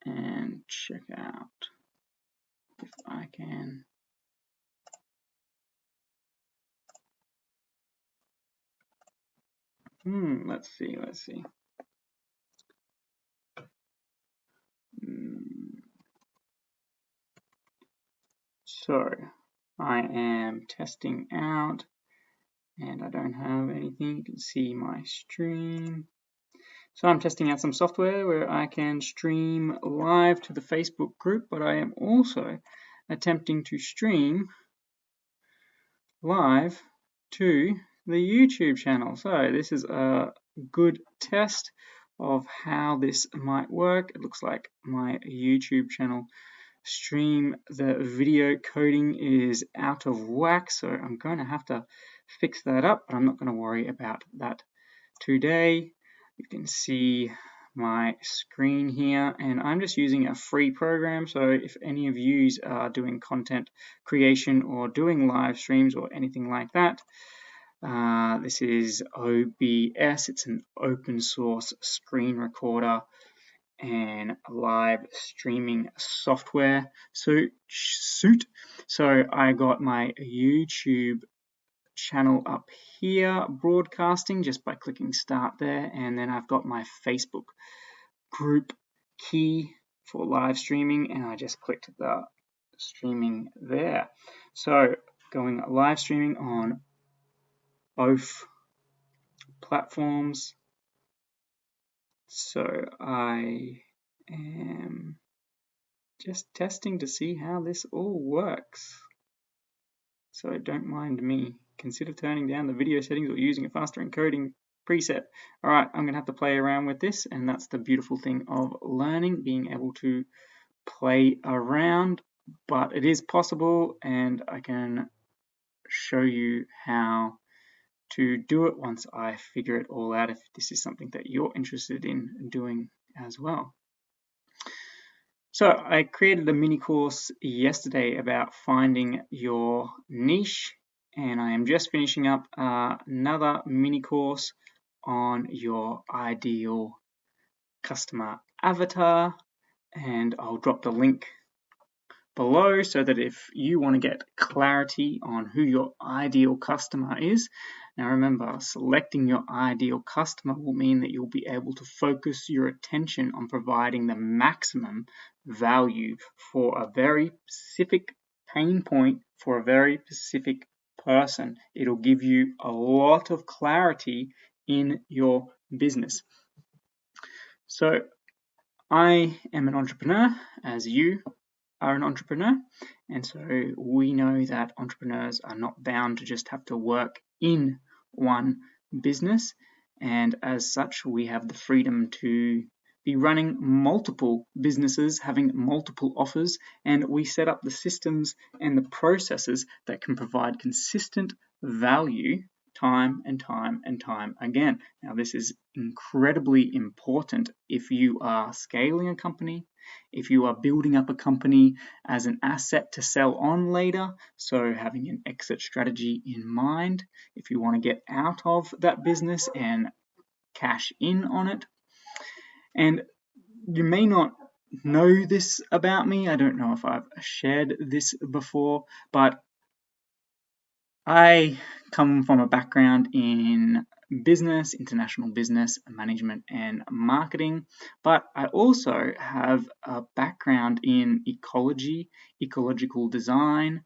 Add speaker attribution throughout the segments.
Speaker 1: and check out if I can. Let's see. So I am testing out and I don't have anything. You can see my stream. So I'm testing out some software where I can stream live to the Facebook group, but I am also attempting to stream live to the YouTube channel. So this is a good test of how this might work. It looks like my YouTube channel stream, the video coding is out of whack, so I'm going to have to fix that up, but I'm not going to worry about that today. You can see my screen here, and I'm just using a free program, so if any of you are doing content creation or doing live streams or anything like that, this is OBS. It's an open source screen recorder and live streaming software suit. So I got my YouTube channel up here broadcasting just by clicking start there, and then I've got my Facebook group key for live streaming, and I just clicked the streaming there. So going live streaming on both platforms. So I am just testing to see how this all works. So don't mind me. Consider turning down the video settings or using a faster encoding preset. All right, I'm going to have to play around with this, and that's the beautiful thing of learning, being able to play around, but it is possible, and I can show you how to do it once I figure it all out, if this is something that you're interested in doing as well. So I created a mini course yesterday about finding your niche, and I am just finishing up another mini course on your ideal customer avatar, and I'll drop the link below so that if you want to get clarity on who your ideal customer is. Now remember, selecting your ideal customer will mean that you'll be able to focus your attention on providing the maximum value for a very specific pain point for a very specific person. It'll give you a lot of clarity in your business. So I am an entrepreneur, as you are an entrepreneur, and so we know that entrepreneurs are not bound to just have to work in one business, and as such we have the freedom to be running multiple businesses, having multiple offers, and we set up the systems and the processes that can provide consistent value time and time again. Now this is incredibly important if you are scaling a company, if you are building up a company as an asset to sell on later, so having an exit strategy in mind, if you want to get out of that business and cash in on it. And you may not know this about me, I don't know if I've shared this before, but I come from a background in business, international business, management, and marketing, but I also have a background in ecology, ecological design,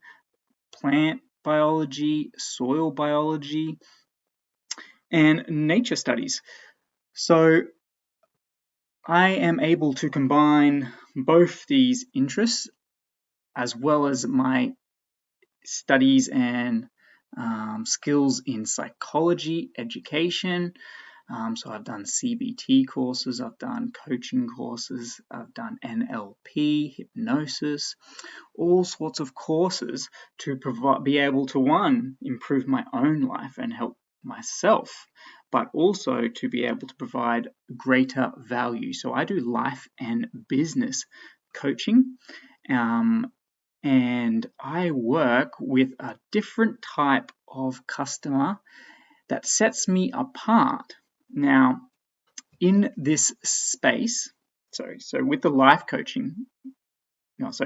Speaker 1: plant biology, soil biology, and nature studies. So I am able to combine both these interests as well as my studies and skills in psychology, education. So I've done CBT courses, I've done coaching courses, I've done NLP, hypnosis, all sorts of courses to be able to, one, improve my own life and help myself, but also to be able to provide greater value. So I do life and business coaching, and I work with a different type of customer that sets me apart. Now, in this space, So with the life coaching, no, so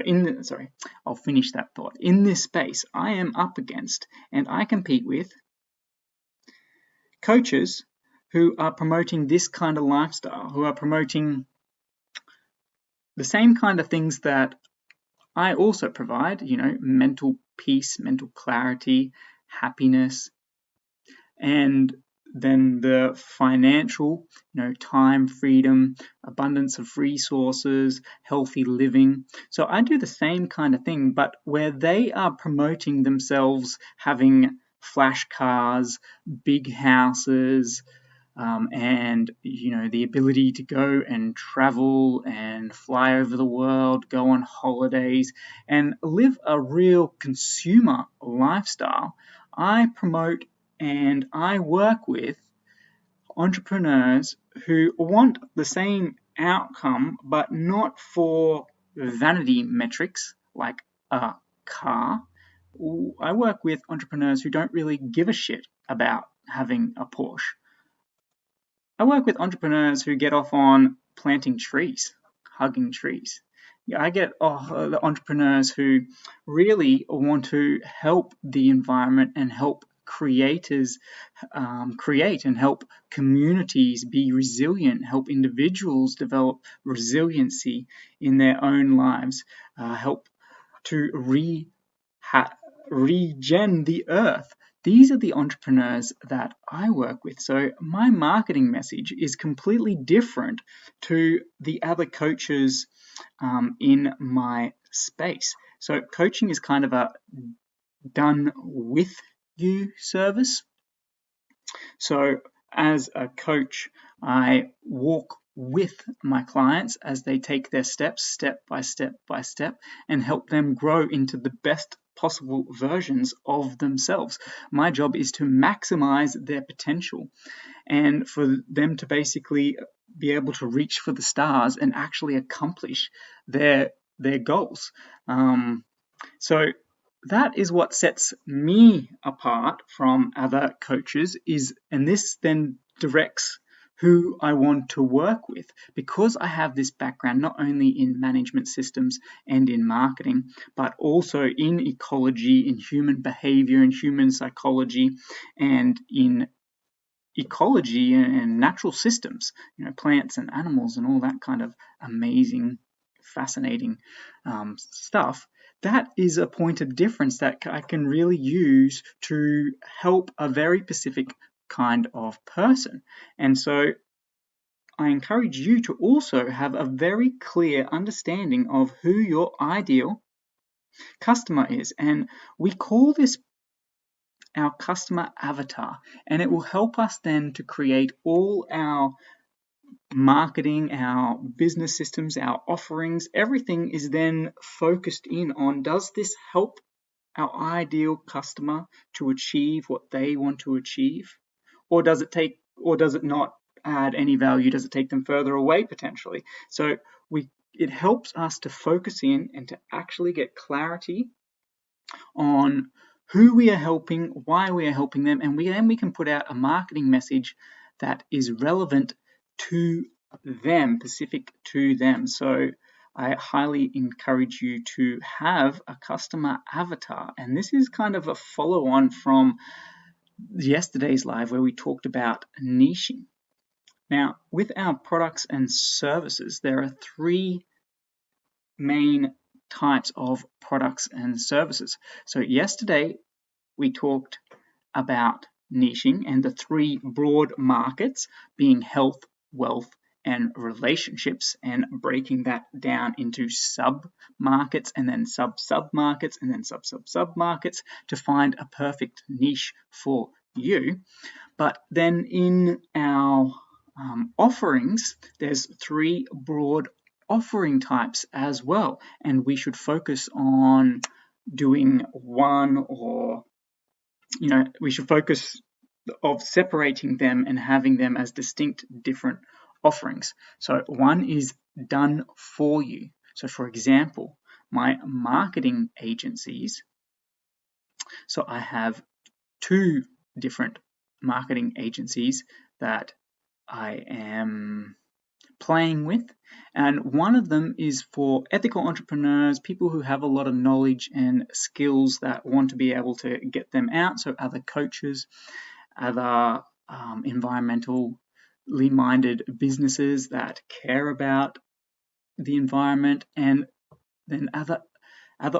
Speaker 1: I'll finish that thought. In this space, I am up against and I compete with coaches who are promoting this kind of lifestyle, who are promoting the same kind of things that I also provide, mental peace, mental clarity, happiness, and then the financial, time, freedom, abundance of resources, healthy living. So I do the same kind of thing, but where they are promoting themselves having flash cars, big houses, and the ability to go and travel and fly over the world, go on holidays, and live a real consumer lifestyle. I promote and I work with entrepreneurs who want the same outcome, but not for vanity metrics like a car. I work with entrepreneurs who don't really give a shit about having a Porsche. I work with entrepreneurs who get off on planting trees, hugging trees. I get the entrepreneurs who really want to help the environment and help creators create and help communities be resilient, help individuals develop resiliency in their own lives, help to regen the earth. These are the entrepreneurs that I work with. So my marketing message is completely different to the other coaches in my space. So coaching is kind of a done with you service. So as a coach, I walk with my clients as they take their steps, step by step by step, and help them grow into the best possible versions of themselves. My job is to maximize their potential and for them to basically be able to reach for the stars and actually accomplish their goals. So that is what sets me apart from other coaches and this then directs who I want to work with, because I have this background not only in management systems and in marketing, but also in ecology, in human behavior, in human psychology, and in ecology and natural systems, plants and animals and all that kind of amazing, fascinating stuff. That is a point of difference that I can really use to help a very specific kind of person. And so I encourage you to also have a very clear understanding of who your ideal customer is. And we call this our customer avatar, and it will help us then to create all our marketing, our business systems, our offerings. Everything is then focused in on, does this help our ideal customer to achieve what they want to achieve, or does it not add any value? Does it take them further away potentially? So it helps us to focus in and to actually get clarity on who we are helping, why we are helping them, and then we can put out a marketing message that is relevant to them, specific to them. So I highly encourage you to have a customer avatar. And this is kind of a follow-on from yesterday's live where we talked about niching. Now, with our products and services, there are three main types of products and services. So yesterday we talked about niching and the three broad markets being health, wealth, and relationships, and breaking that down into sub markets and then sub markets and then sub markets to find a perfect niche for you. But then in our offerings, there's three broad offering types as well, and we should focus on doing one, or we should focus of separating them and having them as distinct different offerings. So one is done for you. So for example, my marketing agencies, so I have two different marketing agencies that I am playing with. And one of them is for ethical entrepreneurs, people who have a lot of knowledge and skills that want to be able to get them out. So other coaches, other environmentally minded businesses that care about the environment, and then other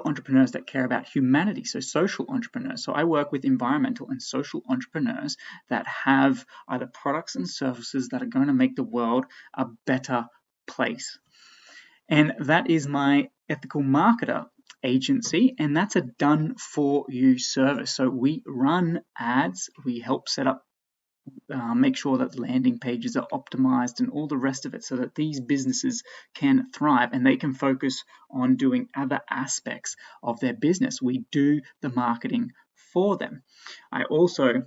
Speaker 1: entrepreneurs that care about humanity, so social entrepreneurs. So I work with environmental and social entrepreneurs that have either products and services that are going to make the world a better place. And that is my ethical marketer agency, and that's a done for you service. So we run ads, we help set up make sure that landing pages are optimized and all the rest of it, so that these businesses can thrive and they can focus on doing other aspects of their business. We do the marketing for them. I also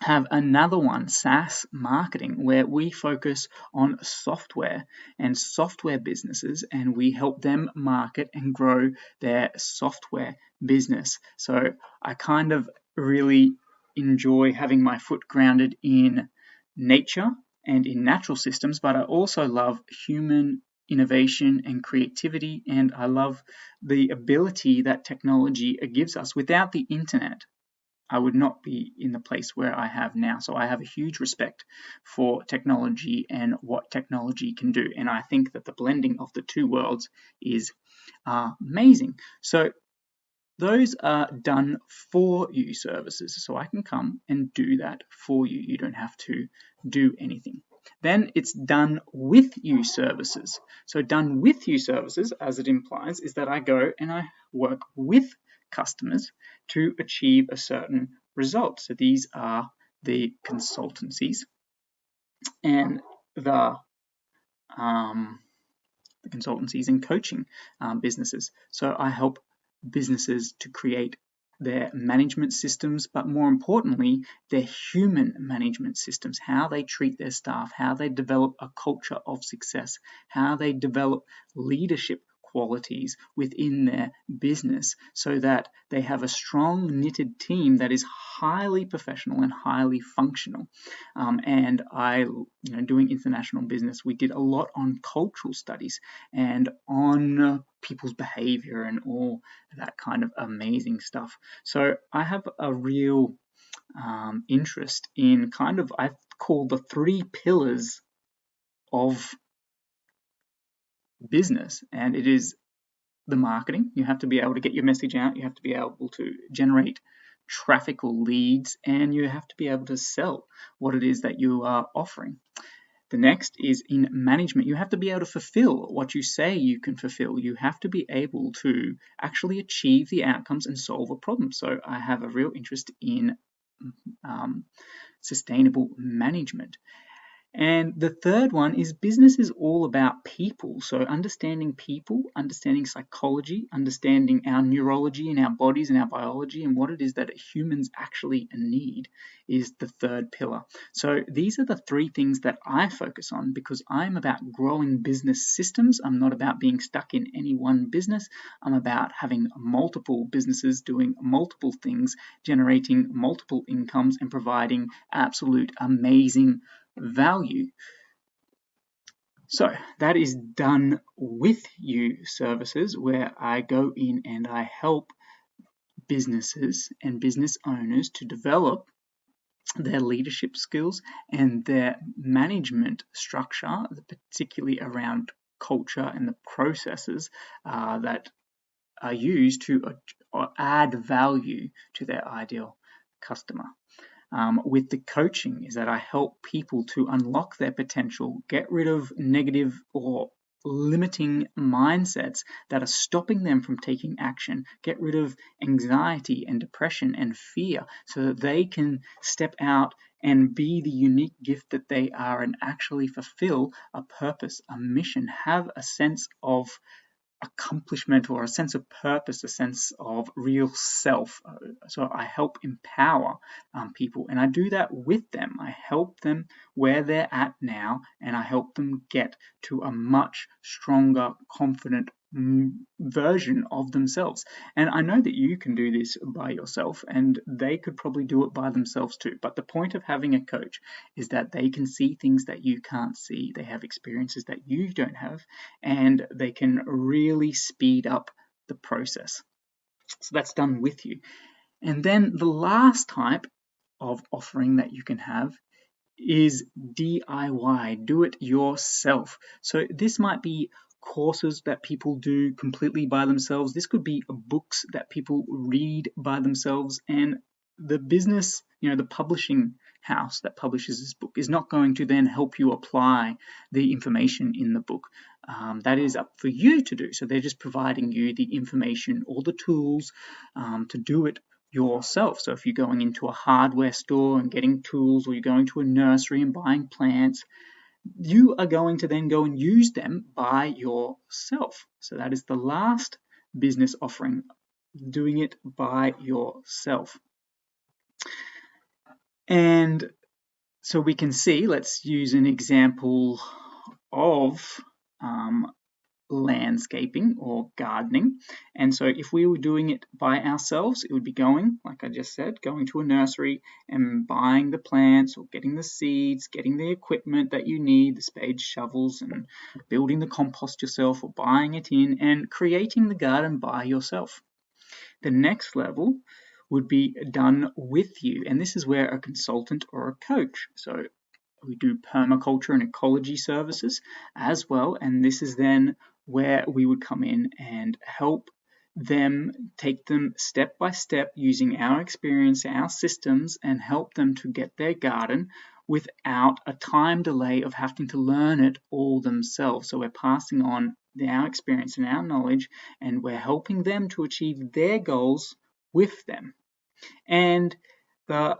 Speaker 1: have another one, SaaS Marketing, where we focus on software and software businesses, and we help them market and grow their software business. So I kind of really enjoy having my foot grounded in nature and in natural systems, but I also love human innovation and creativity, and I love the ability that technology gives us. Without the internet, I would not be in the place where I have now. So I have a huge respect for technology and what technology can do. And I think that the blending of the two worlds is amazing. So those are done for you services. So I can come and do that for you. You don't have to do anything. Then it's done with you services. So done with you services, as it implies, is that I go and I work with customers to achieve a certain result. So these are the consultancies and the consultancies and coaching businesses. So I help businesses to create their management systems, but more importantly, their human management systems, how they treat their staff, how they develop a culture of success, how they develop leadership qualities within their business, so that they have a strong knitted team that is highly professional and highly functional. And I, doing international business, we did a lot on cultural studies and on people's behavior and all that kind of amazing stuff. So I have a real interest in kind of, I call the 3 pillars of business, and it is the marketing. You have to be able to get your message out, you have to be able to generate traffic or leads, and you have to be able to sell what it is that you are offering. The next is in management. You have to be able to fulfill what you say you can fulfill. You have to be able to actually achieve the outcomes and solve a problem. So I have a real interest in sustainable management. And the third one is business is all about people. So understanding people, understanding psychology, understanding our neurology and our bodies and our biology and what it is that humans actually need is the third pillar. So these are the 3 things that I focus on, because I'm about growing business systems. I'm not about being stuck in any one business. I'm about having multiple businesses doing multiple things, generating multiple incomes and providing absolute amazing value. So that is done with you services, where I go in and I help businesses and business owners to develop their leadership skills and their management structure, particularly around culture and the processes that are used to add value to their ideal customer. With the coaching is that I help people to unlock their potential, get rid of negative or limiting mindsets that are stopping them from taking action, get rid of anxiety and depression and fear, so that they can step out and be the unique gift that they are and actually fulfill a purpose, a mission, have a sense of accomplishment or a sense of purpose, a sense of real self. So I help empower people, and I do that with them. I help them where they're at now, and I help them get to a much stronger, confident version of themselves. And I know that you can do this by yourself, and they could probably do it by themselves too. But the point of having a coach is that they can see things that you can't see. They have experiences that you don't have, and they can really speed up the process. So that's done with you. And then the last type of offering that you can have is DIY, do it yourself. So this might be courses that people do completely by themselves. This could be books that people read by themselves, and the business, the publishing house that publishes this book is not going to then help you apply the information in the book. That is up for you to do. So they're just providing you the information or the tools to do it yourself. So if you're going into a hardware store and getting tools, or you're going to a nursery and buying plants, you are going to then go and use them by yourself. So that is the last business offering, doing it by yourself. And so we can see, let's use an example of landscaping or gardening. And so if we were doing it by ourselves, it would be going, like I just said, going to a nursery and buying the plants, or getting the seeds, getting the equipment that you need, the spades, shovels, and building the compost yourself, or buying it in and creating the garden by yourself. The next level would be done with you, and this is where a consultant or a coach, so we do permaculture and ecology services as well, and this is then where we would come in and help them, take them step by step using our experience, our systems, and help them to get their garden without a time delay of having to learn it all themselves. So we're passing on our experience and our knowledge, and we're helping them to achieve their goals with them. And the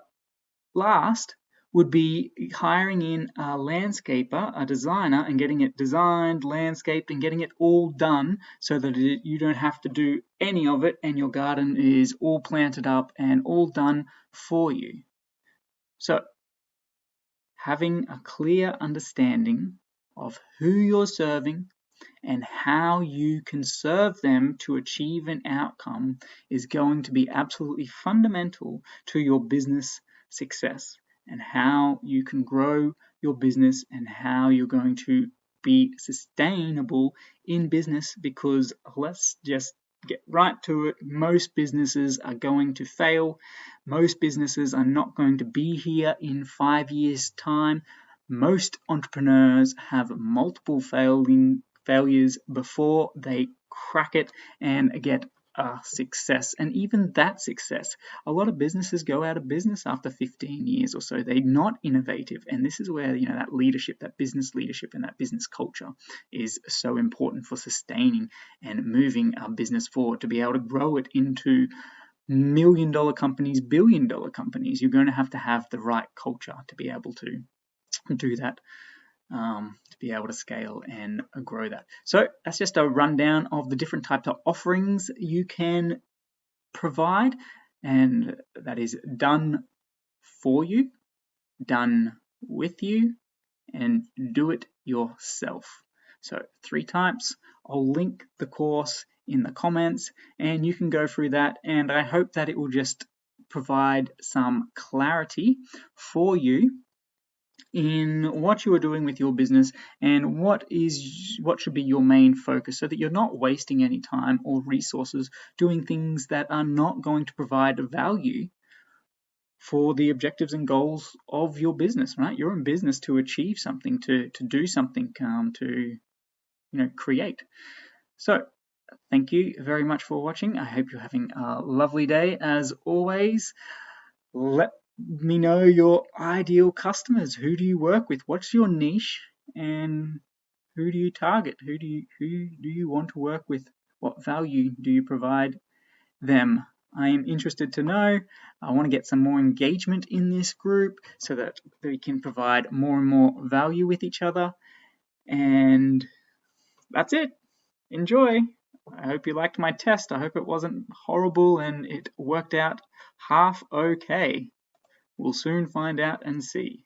Speaker 1: last would be hiring in a landscaper, a designer, and getting it designed, landscaped, and getting it all done so that you don't have to do any of it, and your garden is all planted up and all done for you. So having a clear understanding of who you're serving and how you can serve them to achieve an outcome is going to be absolutely fundamental to your business success, and how you can grow your business, and how you're going to be sustainable in business. Because let's just get right to it, most businesses are going to fail. Most businesses are not going to be here in 5 years' time. Most entrepreneurs have multiple failures before they crack it and get a success. And even that success, a lot of businesses go out of business after 15 years or so. They're not innovative, and this is where that leadership, that business leadership, and that business culture is so important for sustaining and moving our business forward, to be able to grow it into $1 million companies, $1 billion companies. You're going to have the right culture to be able to do that, to be able to scale and grow that. So that's just a rundown of the different types of offerings you can provide, and that is done for you, done with you, and do it yourself. So 3 types. I'll link the course in the comments, and you can go through that, and I hope that it will just provide some clarity for you in what you are doing with your business, and what should be your main focus, so that you're not wasting any time or resources doing things that are not going to provide value for the objectives and goals of your business, right? You're in business to achieve something, to do something, to create. So thank you very much for watching. I hope you're having a lovely day. As always, let me know your ideal customers. Who do you work with? What's your niche? And who do you target? Who do you want to work with? What value do you provide them? I am interested to know. I want to get some more engagement in this group so that we can provide more and more value with each other. And that's it. Enjoy. I hope you liked my test. I hope it wasn't horrible and it worked out half okay. We'll soon find out and see.